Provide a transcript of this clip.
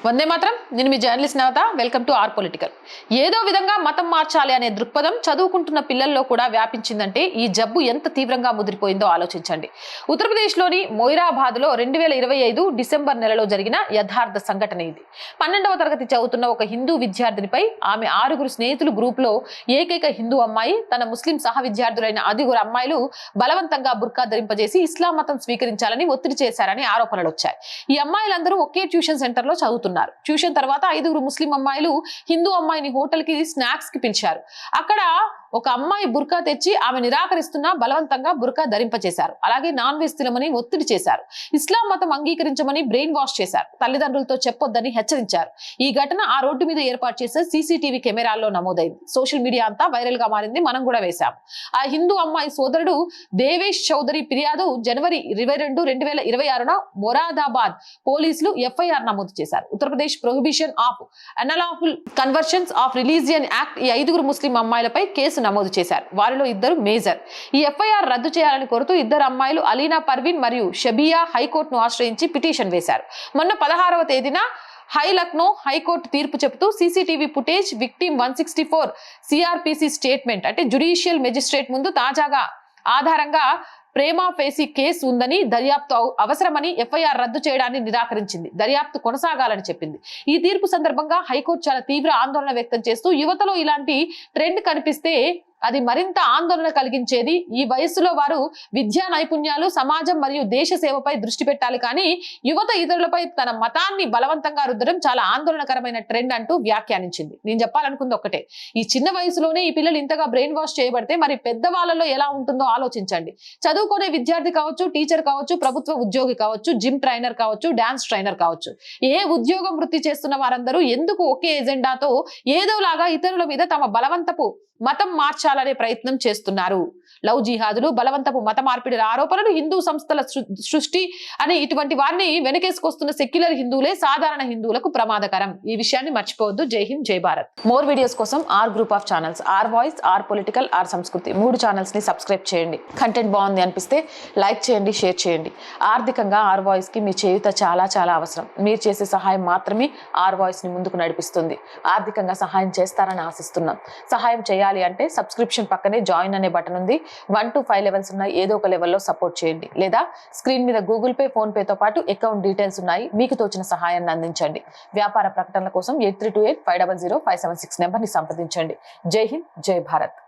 వందే మాత్రం. నేను మీ journalist Navata. Welcome to R political. ఏదో విధంగా మతం మార్చాలి అనే దృక్పథం చదువుకుంటున్న పిల్లల్లో కూడా వ్యాపించిందంటే ఈ జబ్బు ఎంత తీవ్రంగా ముదిరిపోయిందో ఆలోచించండి. ఉత్తరప్రదేశ్లోని మొయిరాబాద్లో 2025 డిసెంబర్ నెలలో జరిగిన యథార్థ సంఘటన ఇది. 12వ తరగతి చదువుతున్న ఒక హిందూ విద్యార్థినిపై ఆమె 6 స్నేహితులు గ్రూప్లో ఏకైక హిందూ అమ్మాయి తన ముస్లిం సహ విద్యార్థులైన 5 అమ్మాయిలు బలవంతంగా బుర్కా ధరింపజేసి ఇస్లాం మతం స్వీకరించాలని ఒత్తిడి చేశారని ఆరోపణలు వచ్చాయి. ఈ అమ్మాయిలందరూ ఒకే ట్యూషన్ సెంటర్ లో చదువుతున్నారు. ట్యూషన్ తర్వాత 5 ముస్లిం అమ్మాయిలు హిందూ అమ్మాయిని హోటల్ కి స్నాక్స్ కి పిలిచారు. అక్కడ ఒక అమ్మాయి బుర్కా తెచ్చి ఆమె నిరాకరిస్తున్నా బలవంతంగా బుర్కా ధరింపచేశారు. అలాగే నాన్ వెజ్ తినమని ఒత్తిడి చేశారు. ఇస్లాం మతం అంగీకరించమని బ్రెయిన్ వాష్ చేశారు. తల్లిదండ్రులతో చెప్పొద్దని హెచ్చరించారు. ఈ ఘటన ఆ రోడ్డు మీద ఏర్పాటు చేసే సీసీటీవీ కెమెరాల్లో నమోదైంది. సోషల్ మీడియా అంతా వైరల్ గా మారింది. మనం కూడా వేశాం. ఆ హిందూ అమ్మాయి సోదరుడు దేవేష్ చౌదరి ఫిర్యాదు జనవరి 22, 2026 మొరాదాబాద్ పోలీసులు ఎఫ్ఐఆర్ నమోదు చేశారు. Uttar Pradesh prohibition of unlawful conversions of religion act ఈ 5 ముస్లిం అమ్మాయిలపై కేసు నమోదు చేశారు. వారిలో 2 మేజర్. ఈ ఎఫ్ఐఆర్ రద్దు చేయాలని కోరుతూ 2 అమ్మాయిలు అలీనా పర్వీన్ మరియు షబియా హైకోర్టును ఆశ్రయించి పిటిషన్ వేశారు. మొన్న 16వ తేదీన లక్నో హైకోర్టు తీర్పు చెబుతూ CCTV footage, victim 164 CrPC statement అంటే జ్యుడిషియల్ మెజిస్ట్రేట్ ముందు తాజాగా ఆధారంగా ప్రేమా ఫేసి కేసు ఉందని, దర్యాప్తు అవసరమని ఎఫ్ఐఆర్ రద్దు చేయడాన్ని నిరాకరించింది. దర్యాప్తు కొనసాగాలని చెప్పింది. ఈ తీర్పు సందర్భంగా హైకోర్టు చాలా తీవ్ర ఆందోళన వ్యక్తం చేస్తూ యువతలో ఇలాంటి ట్రెండ్ కనిపిస్తే అది మరింత ఆందోళన కలిగించేది. ఈ వయస్సులో వారు విద్యా నైపుణ్యాలు, సమాజం మరియు దేశ సేవపై దృష్టి పెట్టాలి. కానీ యువత ఇతరులపై తన మతాన్ని బలవంతంగా రుద్దడం చాలా ఆందోళనకరమైన ట్రెండ్ అంటూ వ్యాఖ్యానించింది. నేను చెప్పాలనుకుంది ఒక్కటే, ఈ చిన్న వయసులోనే ఈ పిల్లలు ఇంతగా బ్రెయిన్ వాష్ చేయబడితే మరి పెద్దవాళ్ళలో ఎలా ఉంటుందో ఆలోచించండి. చదువుకునే విద్యార్థి కావచ్చు, టీచర్ కావచ్చు, ప్రభుత్వ ఉద్యోగి కావచ్చు, జిమ్ ట్రైనర్ కావచ్చు, డాన్స్ ట్రైనర్ కావచ్చు, ఏ ఉద్యోగం వృత్తి చేస్తున్న వారందరూ ఎందుకు ఒకే ఎజెండాతో ఏదోలాగా ఇతరుల మీద తమ బలవంతపు మతం మార్చాలనే ప్రయత్నం చేస్తున్నారు. లవ్ జిహాదులు, బలవంతపు మత మార్పిడిల ఆరోపణలు, హిందూ సంస్థల సృష్టి అని ఇటువంటి వారిని వెనకేసుకొస్తున్న సెక్యులర్ హిందువులే సాధారణ హిందువులకు ప్రమాదకరం. ఈ విషయాన్ని మర్చిపోవద్దు. జై హింద్, జై భారత్. మోర్ వీడియోస్ కోసం R group of channels, R voice, R political, R Sanskriti 3 channels ని సబ్స్క్రైబ్ చేయండి. కంటెంట్ బాగుంది అనిపిస్తే లైక్ చేయండి, షేర్ చేయండి. ఆర్థికంగా ఆర్ వాయిస్ కి మీ చేయూత చాలా చాలా అవసరం. మీరు చేసే సహాయం మాత్రమే ఆర్ వాయిస్ ని ముందుకు నడిపిస్తుంది. ఆర్థికంగా సహాయం చేస్తారని ఆశిస్తున్నాం. సహాయం చేయాలి అంటే సబ్స్క్రిప్షన్ పక్కనే జాయిన్ అనే బటన్ ఉంది. 1 to 5 లెవెల్స్ ఉన్నాయి. ఏదో ఒక లెవెల్లో సపోర్ట్ చేయండి. లేదా స్క్రీన్ మీద గూగుల్ పే, ఫోన్ పేతో పాటు అకౌంట్ డీటెయిల్స్ ఉన్నాయి. మీకు తోచిన సహాయాన్ని అందించండి. వ్యాపార ప్రకటనల కోసం 8328500576 నెంబర్ని సంప్రదించండి. జై హింద్, జై భారత్.